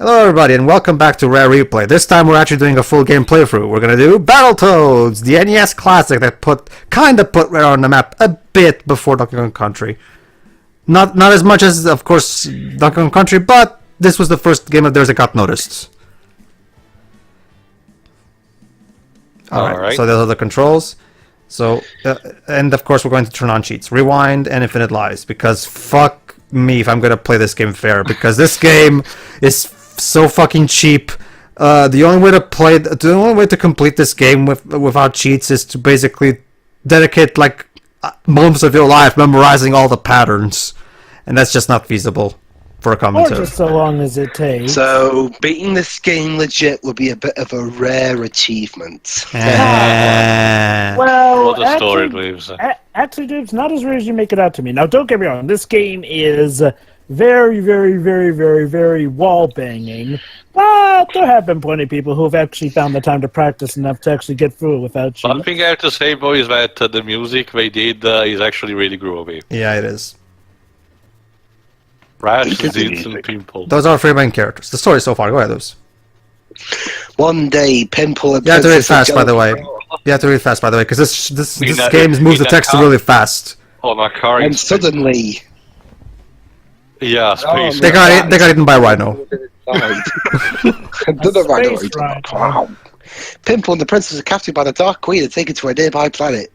Hello everybody and welcome back to Rare Replay. This time we're actually doing a full game playthrough. We're gonna do Battletoads, the NES classic that kinda put Rare on the map a bit before Donkey Kong Country. Not as much as, of course, Donkey Kong Country, but this was the first game of theirs that got noticed. Alright, so those are the controls. So, and of course we're going to turn on cheats. Rewind and Infinite Lives, because fuck me if I'm gonna play this game fair, because this game is so fucking cheap. The only way to complete this game without cheats is to basically dedicate like moments of your life memorizing all the patterns, and that's just not feasible for a commentator. Or just so long as it takes. So beating this game legit would be a bit of a rare achievement. Well, what the story believes. Actually, dude, it's not as rare as you make it out to me. Now, don't get me wrong. This game is very, very, very, very, very wall-banging. But there have been plenty of people who have actually found the time to practice enough to actually get through it without cheating. One thing I have to say, boys, that the music they did is actually really groovy. Yeah, it is. Rash, Zits, and Pimple. Those are our three main characters. The story so far, go ahead, Luz. One day, Pimple and You have to read Princess fast, by the way. Angelica You have to read fast, by the way, because this game moves the text really fast. Oh, my car and suddenly... Yeah, space. They got eaten by Rhino. Another Rhino. Wow. Pimple and the Princess are captured by the Dark Queen and taken to a nearby planet.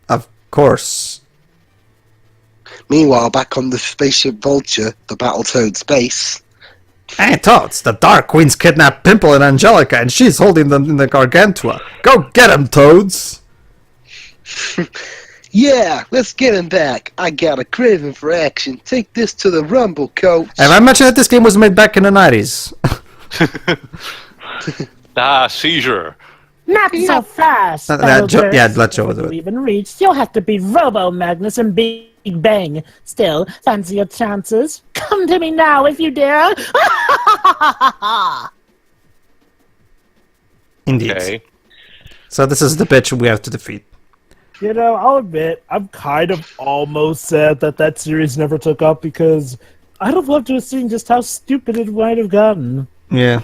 Of course. Meanwhile, back on the spaceship Vulture, the Battletoads base... Hey, Toads, the Dark Queen's kidnapped Pimple and Angelica, and she's holding them in the Gargantua. Go get 'em, Toads! Yeah, let's get him back. I got a craving for action. Take this to the Rumble, coach. Have I mentioned that this game was made back in the 90s? Seizure. Not so fast! Let Joe do it. Even reached, you'll have to beat Robo Magnus and Big Bang. Still, fancy your chances? Come to me now if you dare! Indeed. Okay. So this is the bitch we have to defeat. You know, I'll admit, I'm kind of almost sad that series never took up because I'd have loved to have seen just how stupid it might have gotten. Yeah.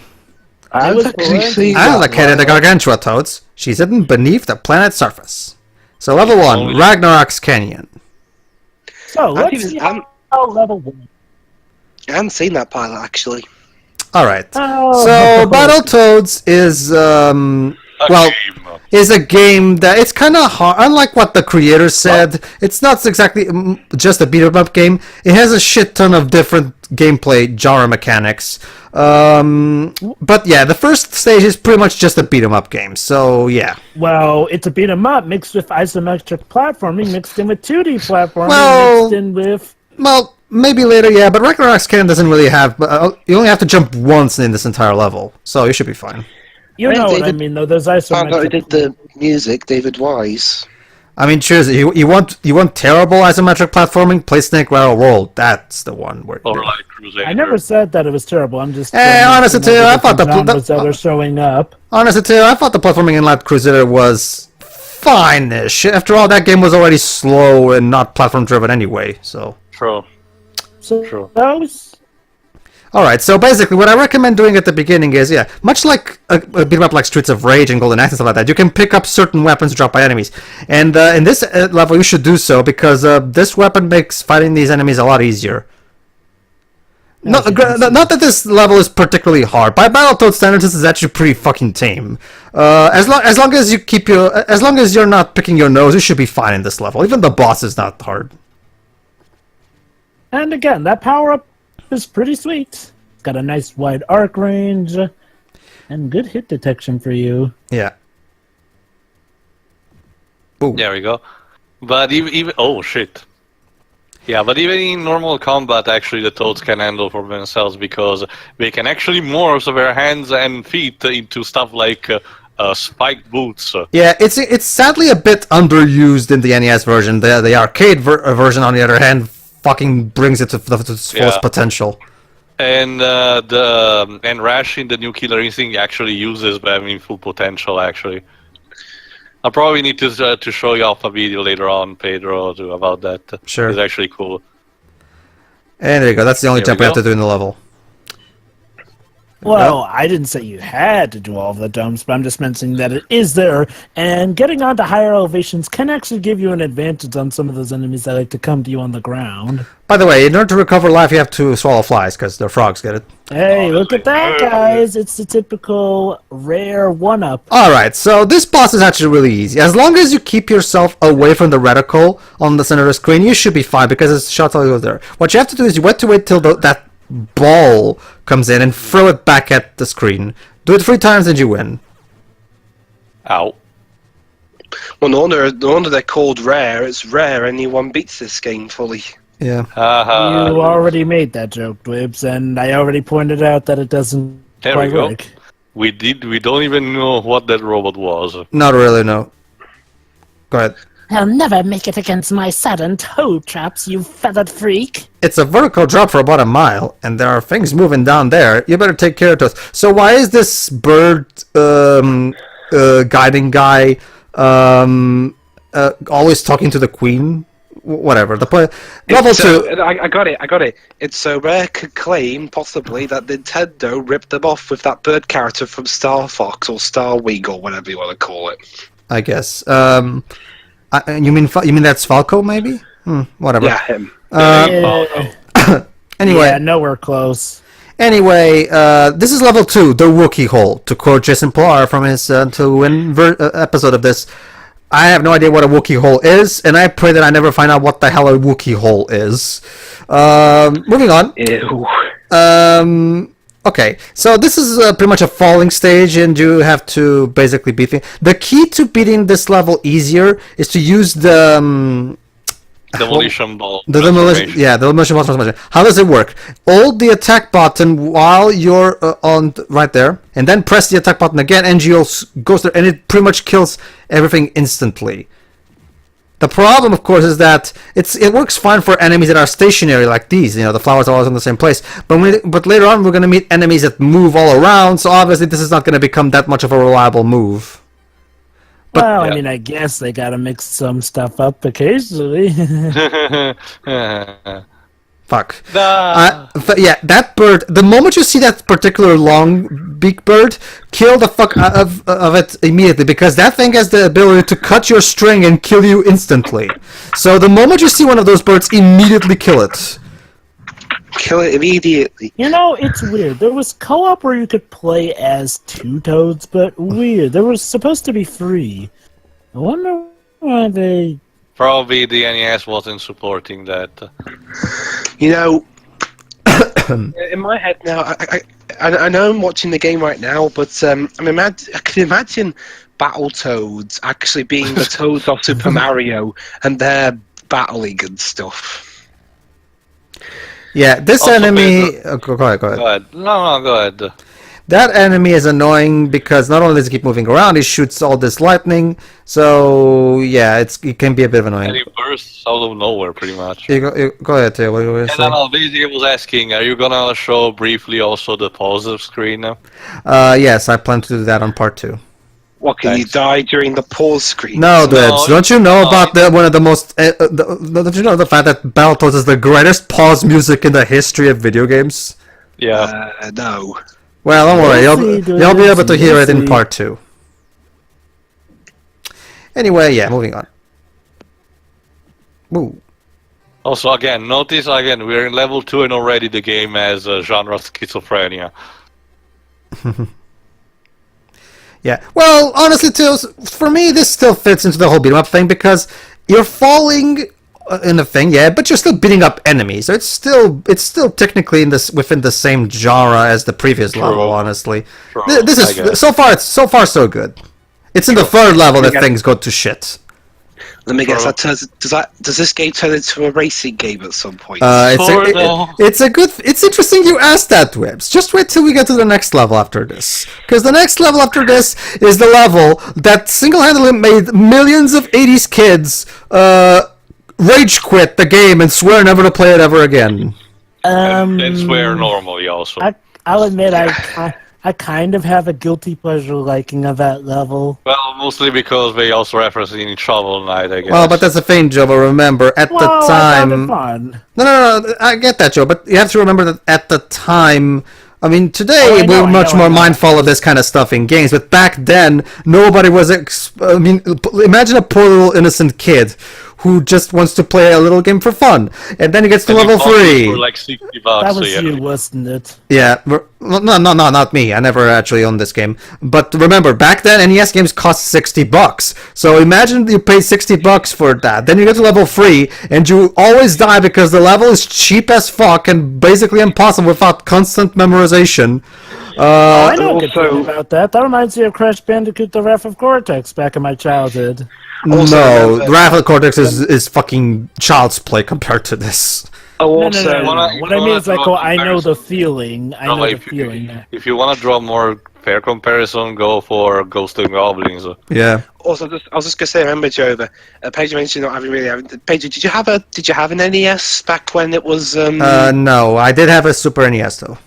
I've actually seen I located the Gargantua, Toads. She's hidden beneath the planet's surface. So level 1, Ragnarok's Canyon. So, let's see how level 1. I haven't seen that pilot, actually. Alright. Oh. So Battletoads is, is a game that it's kind of hard. Unlike what the creators said, it's not exactly just a beat-em-up game. It has a shit ton of different gameplay genre mechanics. But yeah, the first stage is pretty much just a beat-em-up game. So yeah. Well, it's a beat-em-up mixed with isometric platforming, mixed in with 2D platforming, mixed in with... Well, maybe later, yeah. But Ragnarok's Canyon doesn't really have... you only have to jump once in this entire level, so you should be fine. You know what I mean, though. There's isometric... Who did the music, David Wise. I mean, seriously, you want terrible isometric platforming? Play Snake Rattle World. That's the one where. Or like Crusader. I never said that it was terrible. I'm just. Hey, honestly, too, I thought that are showing up. Honestly, too, I thought the platforming in Light Crusader was fine-ish. After all, that game was already slow and not platform-driven anyway. So. True. So that was. Alright, so basically what I recommend doing at the beginning is, yeah, much like a beat-em-up like Streets of Rage and Golden Axe and stuff like that, you can pick up certain weapons dropped by enemies. And in this level you should do so, because this weapon makes fighting these enemies a lot easier. Not that this level is particularly hard. By Battletoads standards, this is actually pretty fucking tame. As long as you as long as you're not picking your nose, you should be fine in this level. Even the boss is not hard. And again, that power-up is pretty sweet. It's got a nice wide arc range and good hit detection for you. Yeah. Ooh. There we go. But even oh shit. Yeah, but even in normal combat, actually, the Toads can handle for themselves because they can actually morph their hands and feet into stuff like spiked boots. Yeah, it's sadly a bit underused in the NES version. The arcade version, on the other hand, fucking brings it to its fullest potential. And Rash in the new Killer Instinct actually uses them in full potential. Actually, I'll probably need to show you off a video later on, Pedro, about that. Sure, it's actually cool. And there you go. That's the only jump we have to do in the level. Well, I didn't say you had to do all of the domes, but I'm just mentioning that it is there, and getting onto higher elevations can actually give you an advantage on some of those enemies that like to come to you on the ground. By the way, in order to recover life, you have to swallow flies, because they're frogs, get it? Hey, look at that, guys! It's the typical rare one-up. Alright, so this boss is actually really easy. As long as you keep yourself away from the reticle on the center of the screen, you should be fine, because it's shot all there. What you have to do is you have to wait till that ball comes in and throw it back at the screen. Do it 3 times and you win. Ow. Well, no wonder they're called rare. It's rare anyone beats this game fully. Yeah. You already made that joke, Dwibs, and I already pointed out that it doesn't There quite we go. work. We don't even know what that robot was. Not really, no. Go ahead. I'll never make it against my sudden toe traps, you feathered freak. It's a vertical drop for about a mile, and there are things moving down there. You better take care of those. So why is this bird guiding guy always talking to the queen? Whatever. Level 2. I got it. It's so Rare could claim, possibly, that Nintendo ripped them off with that bird character from Star Fox or Star Wing or whatever you want to call it. I guess. You mean that's Falco, maybe? Whatever. Yeah, him. Anyway. Yeah, nowhere close. Anyway, this is level 2, the Wookiee hole. To quote Jason Pilar from his To Win episode of this, I have no idea what a Wookiee hole is, and I pray that I never find out what the hell a Wookiee hole is. Moving on. Ew. Okay, so this is pretty much a falling stage, and you have to basically beat it. The key to beating this level easier is to use the Demolition ball. the demolition ball transformation. How does it work? Hold the attack button while you're on right there, and then press the attack button again, and goes there, and it pretty much kills everything instantly. The problem, of course, is that it works fine for enemies that are stationary like these. You know, the flowers are always in the same place. But later on, we're going to meet enemies that move all around, so obviously this is not going to become that much of a reliable move. Well, I mean, I guess they gotta mix some stuff up occasionally. Fuck. Yeah, that bird, the moment you see that particular long beak bird, kill the fuck out of it immediately, because that thing has the ability to cut your string and kill you instantly. So the moment you see one of those birds, immediately kill it. Kill it immediately. You know, it's weird. There was co-op where you could play as 2 toads, but weird. There was supposed to be 3. I wonder why they... Probably the NES wasn't supporting that. You know, in my head now, I know I'm watching the game right now, but I can imagine Battletoads actually being the Toads of Super Mario, and they're battling and stuff. Yeah, this Also, enemy... Pedro. Go ahead. Go ahead. No, go ahead. That enemy is annoying because not only does he keep moving around, he shoots all this lightning. So yeah, it can be a bit of annoying. And it bursts out of nowhere, pretty much. You go ahead, Theo. What were you And saying? then basically was asking, are you gonna show briefly also the pause screen now? Yes, I plan to do that on part 2. What, can you die during the pause screen? No, Dwebs, don't you know no. about one of the most... don't you know the fact that Battletoads is the greatest pause music in the history of video games? Yeah. No. Well, don't worry, you'll be able to hear it in see. part 2. Anyway, yeah, moving on. Woo. Also, again, notice again, we're in level 2 and already the game has a genre schizophrenia. Yeah, well, honestly, too, for me, this still fits into the whole beat 'em up thing, because you're falling in the thing, yeah, but you're still beating up enemies. So it's still technically within the same genre as the previous level. Honestly, True, this I is guess. so far so good. It's in the third level that things go to shit. Let me guess. Does this game turn into a racing game at some point? It's interesting you asked that, Webs. Just wait till we get to the next level after this, because the next level after this is the level that single-handedly made millions of '80s kids rage quit the game and swear never to play it ever again. And swear normally also. I'll admit I kind of have a guilty pleasure liking of that level. Well, mostly because they also reference it in Shovel Knight, I guess. Well, but that's the thing, Joe. But remember, at the I found time, it fun. no, I get that, Joe. But you have to remember that at the time, I mean, today Oh, I know, we're I much know, I more know. mindful of this kind of stuff in games, but back then, nobody was. I mean, imagine a poor little innocent kid who just wants to play a little game for fun, and then he gets to And you level bought it 3. for like $60. That So was yeah. you, wasn't it? Yeah, no, not me. I never actually owned this game. But remember, back then, NES games cost $60. So imagine you pay $60 for that. Then you get to level 3, and you always die because the level is cheap as fuck and basically impossible without constant memorization. I know a good also- thing about that. That reminds me of Crash Bandicoot: The Wrath of Cortex back in my childhood. Also No, remember- Wrath of the Cortex is fucking child's play compared to this. Oh, No, also, no, no, no. wanna- What you I mean wanna is like, draw oh, I know the comparison? feeling. I know the feeling. If you want to draw more fair comparison, go for Ghost and Goblins. Yeah. Also, I was just gonna say, remember, Joe, Pedro mentioned not having really. Pedro, did you have an NES back when it was? No, I did have a Super NES though.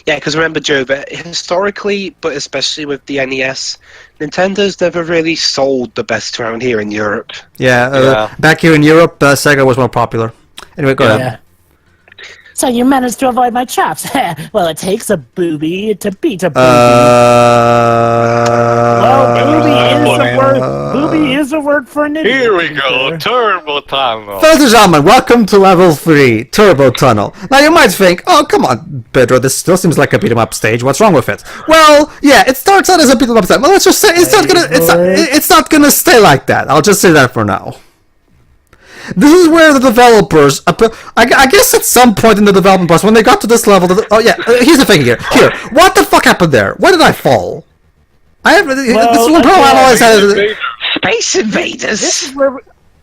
Yeah, because remember, Joe, that historically, but especially with the NES, Nintendo's never really sold the best around here in Europe. Yeah, Yeah. back here in Europe, Sega was more popular. Anyway, go ahead. Yeah. So you managed to avoid my traps. Well, it takes a booby to beat a booby. Well, booby is a word. Booby is a word for an idiot. Here to we be go, fair. Turbo Tunnel. Ladies and gentlemen, welcome to level 3, Turbo Tunnel. Now you might think, oh come on, Pedro, this still seems like a beat 'em up stage. What's wrong with it? Well, yeah, it starts out as a beat 'em up stage. Well, let's just say it's not gonna stay like that. I'll just say that for now. This is where the developers, I guess at some point in the development process, when they got to this level, here's the thing here. Here, what the fuck happened there? Where did I fall? This is one problem I've always had. Space Invaders. This is where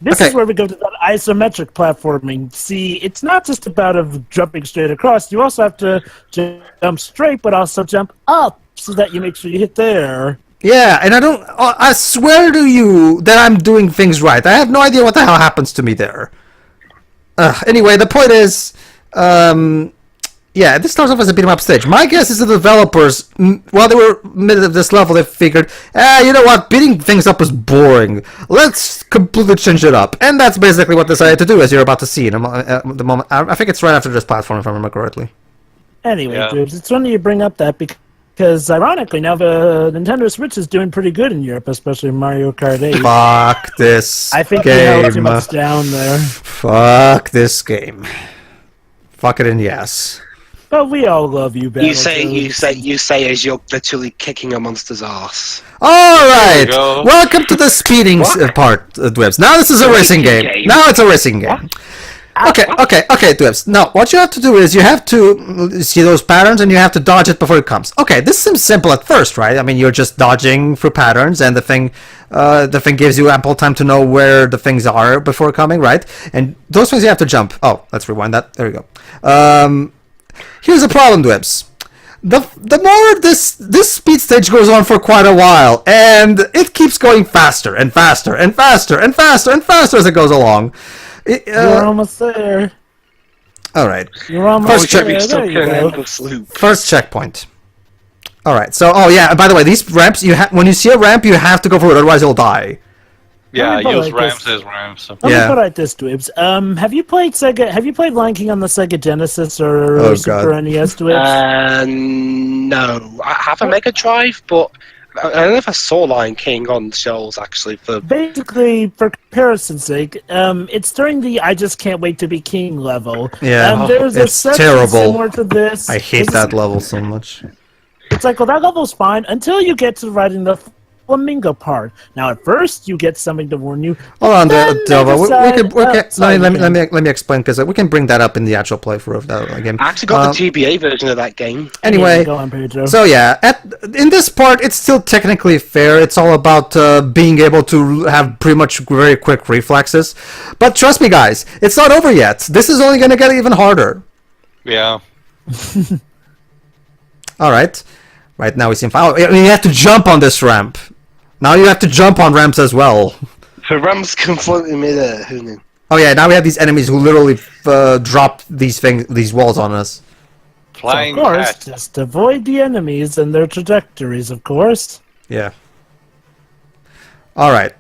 Okay. is where we go to that isometric platforming. See, it's not just about of jumping straight across. You also have to jump straight, but also jump up so that you make sure you hit there. Yeah, and I swear to you that I'm doing things right. I have no idea what the hell happens to me there. Anyway, the point is, yeah, this starts off as a beat 'em up stage. My guess is the developers, while they were mid of this level, they figured, you know what, beating things up is boring. Let's completely change it up. And that's basically what they decided to do, as you're about to see in the moment. I think it's right after this platform, if I remember correctly. Anyway, Yeah. dudes, it's funny you bring up that because ironically now the Nintendo Switch is doing pretty good in Europe, especially Mario Kart 8. Fuck this I think they held too game. much down there. Fuck this game. Fuck it in the ass. But we all love you, You say Battletoads. as you're literally kicking a monster's ass. Alright, go. welcome to the speeding part, Dwebs. Now this is a racing game. Now it's a racing game. Okay, Dwebs. Now, what you have to do is you have to see those patterns and you have to dodge it before it comes. Okay, this seems simple at first, right? I mean, you're just dodging through patterns and the thing gives you ample time to know where the things are before coming, right? And those things you have to jump. Oh, let's rewind that. There we go. Here's the problem, Dwebs. The more this speed stage goes on for quite a while, and it keeps going faster and faster and faster and faster and faster as it goes along. You're almost there. All right. You're almost check- there. There you go. endless loop. First checkpoint. All right. So, by the way, these ramps when you see a ramp, you have to go for it, otherwise you'll die. Yeah, Let me put use it like ramps this. as ramps. Let Yeah. me put it like this, Dwebs. Have you played Sega? Have you played Lion King on the Sega Genesis or Oh, Super God. NES, Dwebs? No. I have a Mega Drive, but I don't know if I saw Lion King on shelves actually. Basically, for comparison's sake, it's during the "I just can't wait to be king" level. Yeah. There's a It's section terrible. similar to this. I hate There's a- that level so much. It's like, well, that level's fine until you get to riding the flamingo part. Now, at first, you get something to warn you. Hold on, Then they Delva. We decide- can sorry, let you me explain because we can bring that up in the actual playthrough of that game. I actually got the GBA version of that game. Anyway, Go on, Pedro. so yeah, in this part, it's still technically fair. It's all about being able to have pretty much very quick reflexes. But trust me, guys, it's not over yet. This is only going to get even harder. Yeah. All right. Right now we seem fine. Oh, you have to jump on this ramp. Now you have to jump on ramps as well. For Rams can float in midair, who knew? Oh yeah, now we have these enemies who literally drop these walls on us. So, Flying of course, cat. just avoid the enemies and their trajectories, of course. Yeah. All right.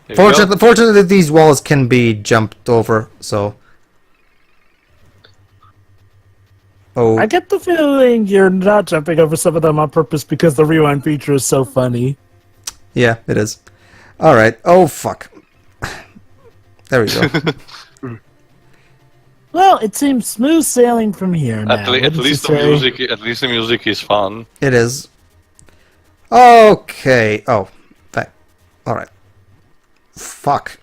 There you go. Fortunately, these walls can be jumped over. So. Oh, I get the feeling you're not jumping over some of them on purpose because the rewind feature is so funny. yeah, it is. All right. Oh, fuck. There we go. Well, it seems smooth sailing from here now. At least the music is fun. It is. Okay. Oh, all right. Fuck.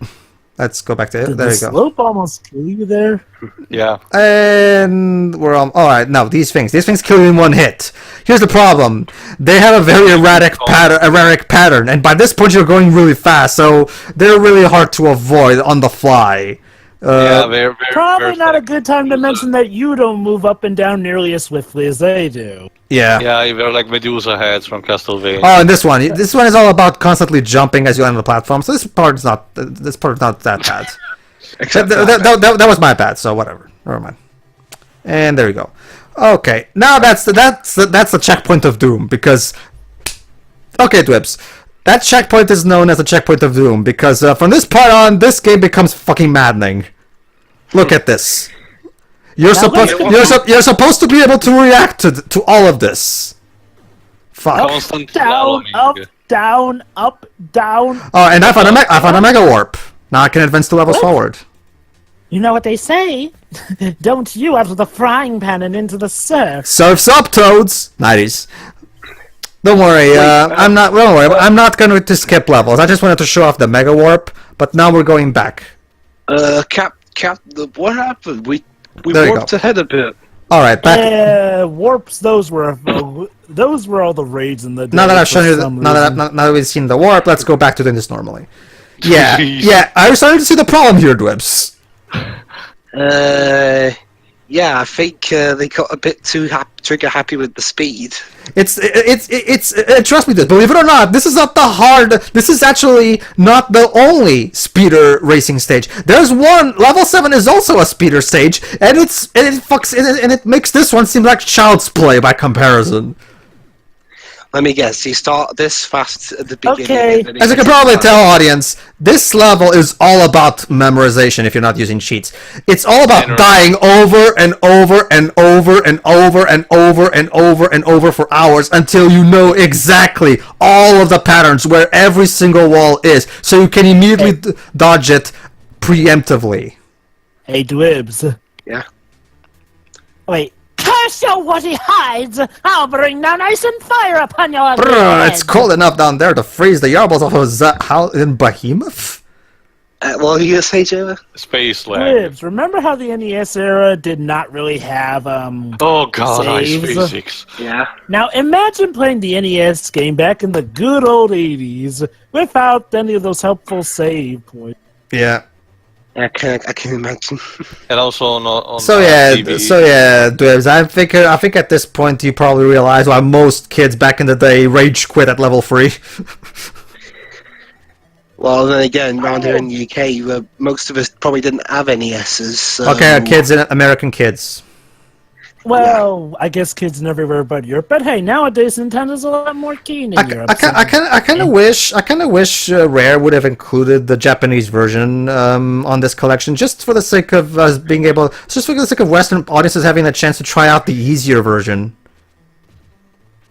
Let's go back to it. Did There the you go. slope almost kill you there? Yeah. And we're on. All right. Now these things kill you in one hit. Here's the problem. They have a very erratic pattern, and by this point you're going really fast, so they're really hard to avoid on the fly. Yeah, very, Probably not a good time to mention that you don't move up and down nearly as swiftly as they do. Yeah. Yeah, they're like Medusa heads from Castlevania. Oh, and this one is all about constantly jumping as you land on the platform. So this part's not that bad. Except that was my bad. So whatever. Never mind. And there you go. Okay, now that's the checkpoint of doom because. Okay, Dwibs. That checkpoint is known as the checkpoint of doom because from this part on, this game becomes fucking maddening. Look at this. You're supposed to be able to react to all of this. Fuck. Constant Down, up, following. down, up, down. Oh, and I found a mega warp. Now I can advance 2 levels forward. You know what they say? Don't you out of the frying pan and into the surf. Surf's up, Toads. 90s. Don't worry. I'm not. Don't worry. I'm not going to skip levels. I just wanted to show off the mega warp. But now we're going back. What happened? We There you warped go. ahead a bit. All right, back. Warps. Those were all the raids in the day. Now that I've for shown you, some now reason. that we've seen the warp, let's go back to doing this normally. Yeah, yeah. I'm starting to see the problem here, Dwibs. Yeah, I think they got a bit too trigger happy with the speed. It's trust me, believe it or not, this is not the hard. This is actually not the only speeder racing stage. There's one. Level 7 is also a speeder stage, and it makes this one seem like child's play by comparison. Let me guess, you start this fast at the beginning. Okay. And then As you can probably tell, audience, this level is all about memorization if you're not using cheats. It's all about dying over and over and over and over and over and over and over for hours until you know exactly all of the patterns where every single wall is, so you can immediately dodge it preemptively. Hey, Dwibs. Yeah. Wait. Curse your what he hides! I'll bring down ice and fire upon your ugly Brr, head. it's cold enough down there to freeze the yarbles off of in Behemoth. What were you gonna say, Joe? Space lag. Dwibs, remember how the NES era did not really have Oh god, ice saves? physics. Yeah. Now imagine playing the NES game back in the good old 80s without any of those helpful save points. Yeah. I can imagine. And also on So yeah, Dwibs, I think at this point you probably realize why most kids back in the day rage quit at level 3. Well, then again, around here in the UK, most of us probably didn't have NESs. So... Okay, kids, American kids. Well, I guess kids in everywhere but Europe. But hey, nowadays Nintendo's a lot more keen in Europe. I kind of wish Rare would have included the Japanese version on this collection, just for the sake of us being able, just for the sake of Western audiences having the chance to try out the easier version.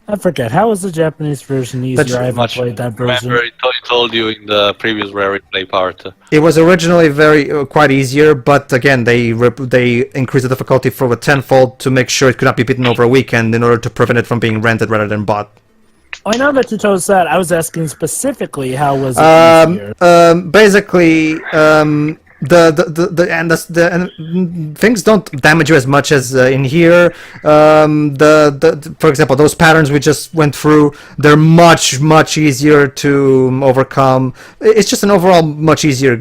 I forget. How was the Japanese version easier? I haven't played that version. Remember, I told you in the previous Rare Replay part. It was originally quite easier, but again, they increased the difficulty for a tenfold to make sure it could not be beaten over a weekend in order to prevent it from being rented rather than bought. Oh, I know that you told us that. I was asking specifically how was it easier? Basically, the things don't damage you as much as in here. For example, those patterns we just went through, they're much easier to overcome. It's just an overall much easier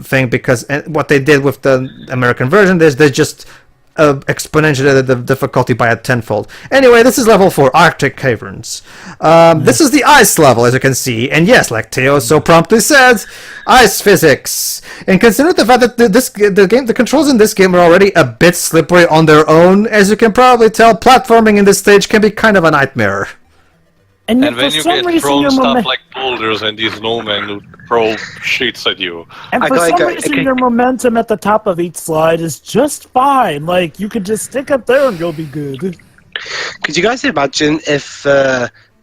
thing because what they did with the American version is they just exponentially the difficulty by a tenfold. Anyway, this is level 4, Arctic Caverns. This is the ice level, as you can see, and yes, like Theo so promptly said, ice physics. And consider the fact that the controls in this game are already a bit slippery on their own. As you can probably tell, platforming in this stage can be kind of a nightmare. And yet And when for you some get reason thrown your stuff like boulders and these snowmen who throw shits at you. And for some reason, your momentum at the top of each slide is just fine. Like, you could just stick up there and you'll be good. Could you guys imagine if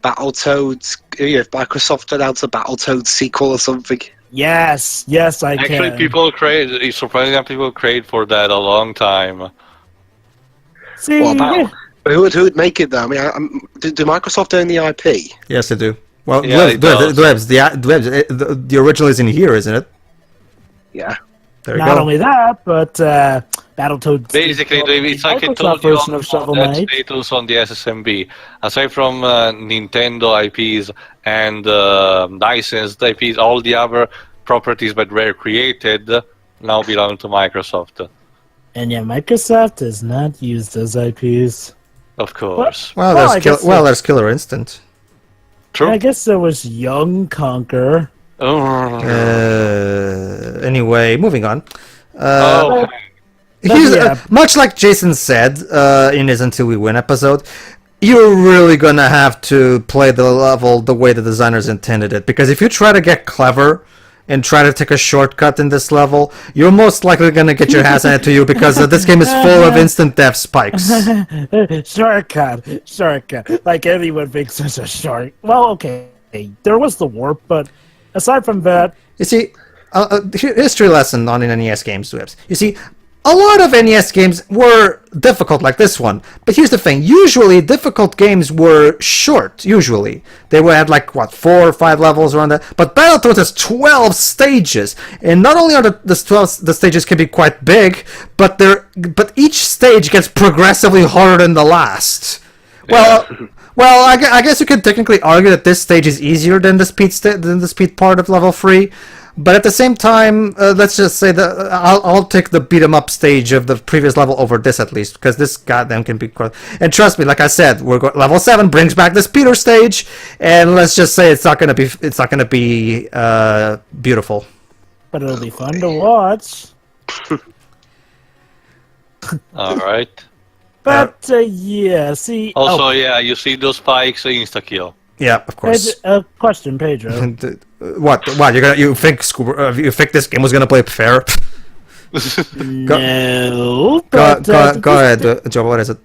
Battletoads, if Microsoft put out a Battletoads sequel or something? Yes, I can. Actually, it's surprising that people create for that a long time. See, Well, who would make it though? I mean, do Microsoft own the IP? Yes, they do. Well, Yeah, it does. the original is in here, isn't it? Yeah. There you not go. only that, but Battletoads. Basically, it's like I told you on that status on the SSMB. Aside from Nintendo IPs and licensed IPs, all the other properties that were created now belong to Microsoft. And yeah, Microsoft is not used as IPs. Of course. Well, there's Killer Instinct. True. I guess there was Young Conquer. Oh. Anyway, moving on. Oh. Much like Jason said in his Until We Win episode, you're really gonna have to play the level the way the designers intended it. Because if you try to get clever and try to take a shortcut in this level, you're most likely gonna get your ass handed to you because this game is full of instant death spikes. Shortcut. Like anyone thinks there's a short. Well, okay, there was the warp, but aside from that, you see, history lesson on NES games, Webs. You see, a lot of NES games were difficult like this one, but here's the thing, usually difficult games were short, usually. They had like, what, 4 or 5 levels around that, but Battletoads has 12 stages, and not only are the stages can be quite big, but each stage gets progressively harder than the last. Well, I guess you could technically argue that this stage is easier than the speed part of level 3, but at the same time, let's just say that I'll take the beat 'em up stage of the previous level over this at least, because this goddamn can be quite. And trust me, like I said, level 7 brings back the speeder stage, and let's just say it's not gonna be beautiful. But it'll be fun to watch. All right. But yeah, see. Also, yeah, you see those spikes, insta kill. Yeah, of course. Question, Pedro. What? You think this game was gonna play fair? No. Go ahead, Joe. What is it?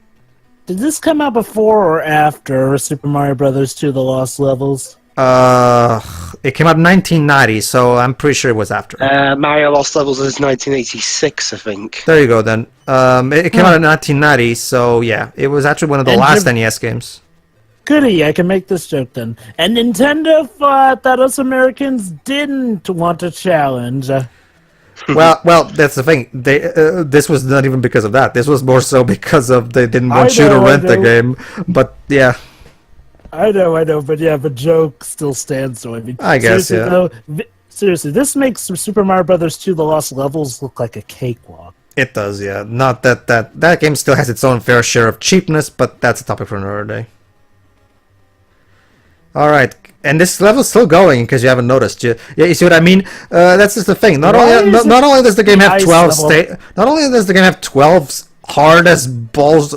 Did this come out before or after Super Mario Brothers 2: The Lost Levels? It came out in 1990, so I'm pretty sure it was after. Mario Lost Levels is 1986, I think. There you go, then. It came out in 1990, so yeah, it was actually one of the last NES games. Goody, I can make this joke then. And Nintendo thought that us Americans didn't want a challenge. Well, that's the thing. This was not even because of that. This was more so because of they didn't want you to rent the game. But yeah. I know, but yeah, the joke still stands. So I guess, yeah. Though, seriously, this makes Super Mario Brothers 2: The Lost Levels look like a cakewalk. It does, yeah. Not that game still has its own fair share of cheapness, but that's a topic for another day. All right, and this level's still going because you haven't noticed. You see what I mean? That's just the thing. Not only does the game have 12 hard as balls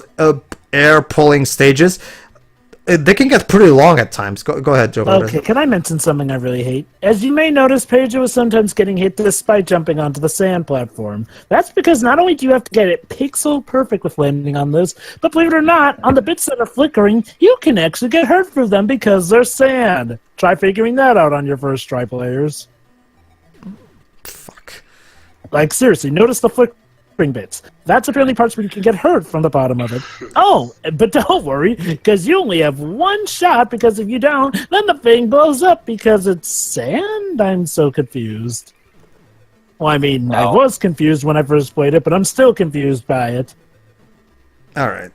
air pulling stages, they can get pretty long at times. Go ahead, Joe. Okay, can I mention something I really hate? As you may notice, Pedro is sometimes getting hit despite jumping onto the sand platform. That's because not only do you have to get it pixel perfect with landing on this, but believe it or not, on the bits that are flickering, you can actually get hurt through them because they're sand. Try figuring that out on your first try, players. Fuck. Like, seriously, notice the flickering bits. That's apparently parts where you can get hurt from the bottom of it. Oh, but don't worry, because you only have one shot, because if you don't, then the thing blows up because it's sand? I'm so confused. Well, I mean, I was confused when I first played it, but I'm still confused by it. Alright.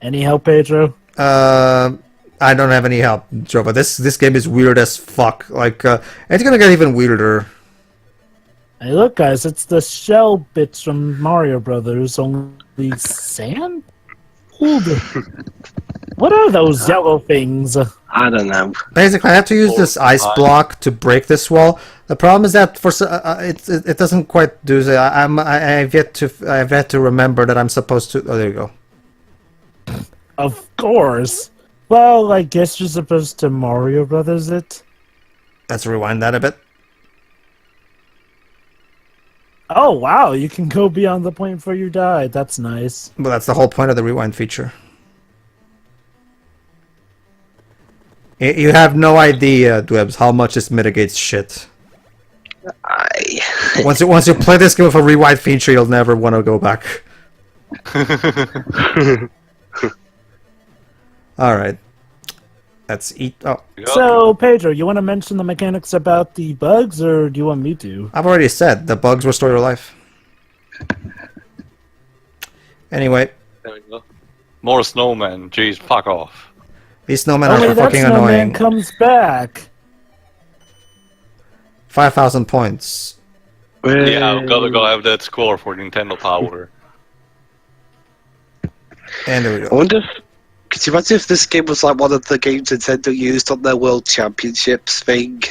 Any help, Pedro? I don't have any help, Joe, but this game is weird as fuck. Like, it's gonna get even weirder. Hey, look, guys, it's the shell bits from Mario Brothers, only sand? What are those yellow things? I don't know. Basically, I have to use this ice block to break this wall. The problem is that it doesn't quite do that. I've yet to remember that I'm supposed to. Oh, there you go. Of course. Well, I guess you're supposed to Mario Brothers it. Let's rewind that a bit. Oh, wow, you can go beyond the point where you died. That's nice. Well, that's the whole point of the rewind feature. You have no idea, Dwebs, how much this mitigates shit. Once you play this game with a rewind feature, you'll never want to go back. Alright. Let's eat. Oh, So, Pedro, you want to mention the mechanics about the bugs, or do you want me to? I've already said the bugs restore your life. Anyway, There we go. More snowmen. Jeez, fuck off. these snowmen Only are that fucking snowman annoying. comes back. 5,000 points. Yeah, I've gotta go have that score for Nintendo Power. And there we I go. wonder if... Could you imagine if this game was like one of the games Nintendo used on their World Championships thing?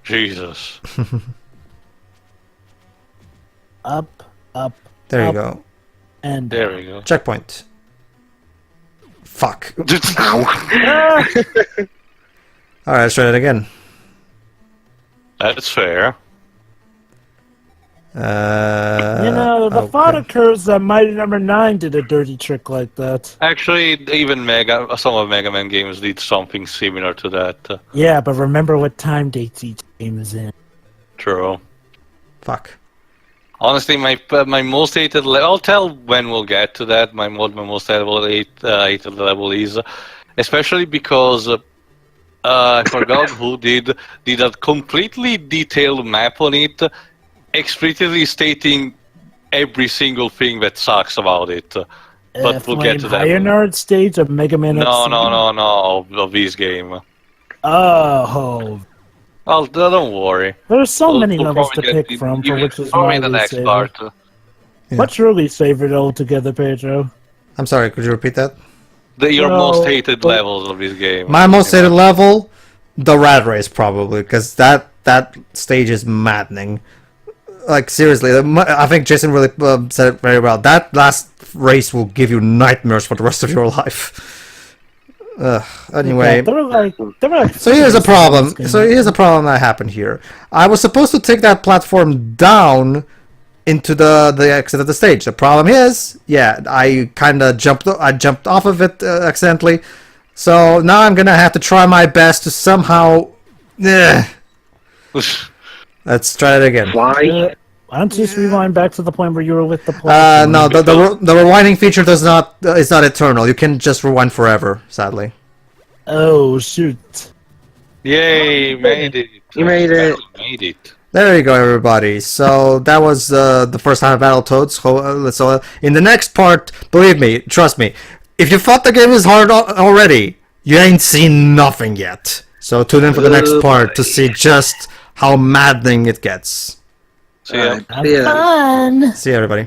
Jesus. Up, up, There you up, go. and There we go. Checkpoint. Fuck. Ah! Alright, let's try it again. That's fair. You know, the okay. thought occurs that Mighty Number 9 did a dirty trick like that. Actually, even some of Mega Man games did something similar to that. Yeah, but remember what time dates each game is in. True. Fuck. Honestly, my most hated level... I'll tell when we'll get to that, my most hated level is. Especially because I forgot who did a completely detailed map on it, explicitly stating every single thing that sucks about it. But we'll get to that. Higher Nerd stage of Mega Man No, XC? no, of this game. Oh, Oh, don't worry. there's so many We'll levels to probably pick from, for which is probably my the next least part. favorite. Yeah. What's your least favorite altogether, Pedro? I'm sorry, could you repeat that? Your No, most hated but- levels of this game. My most hated level? The Rat Race, probably, because that stage is maddening. Like, seriously, I think Jason really said it very well. That last race will give you nightmares for the rest of your life. Anyway, Yeah, they were like so here's a problem. games. So here's a problem that happened here. I was supposed to take that platform down into the exit of the stage. The problem is, yeah, I kind of jumped off of it accidentally. So now I'm gonna have to try my best to somehow. Let's try it again. Why? Why don't you just rewind back to the point where you were with the platform? No, the rewinding feature does not is not eternal. You can just rewind forever. Sadly. Oh, shoot. Yay, made it. You made it. Made it. There you go, everybody. So that was the first time of Battletoads. So in the next part, believe me, trust me, if you thought the game is hard already, you ain't seen nothing yet. So tune in for the next part to see just how maddening it gets. See ya. Have fun! See you, everybody.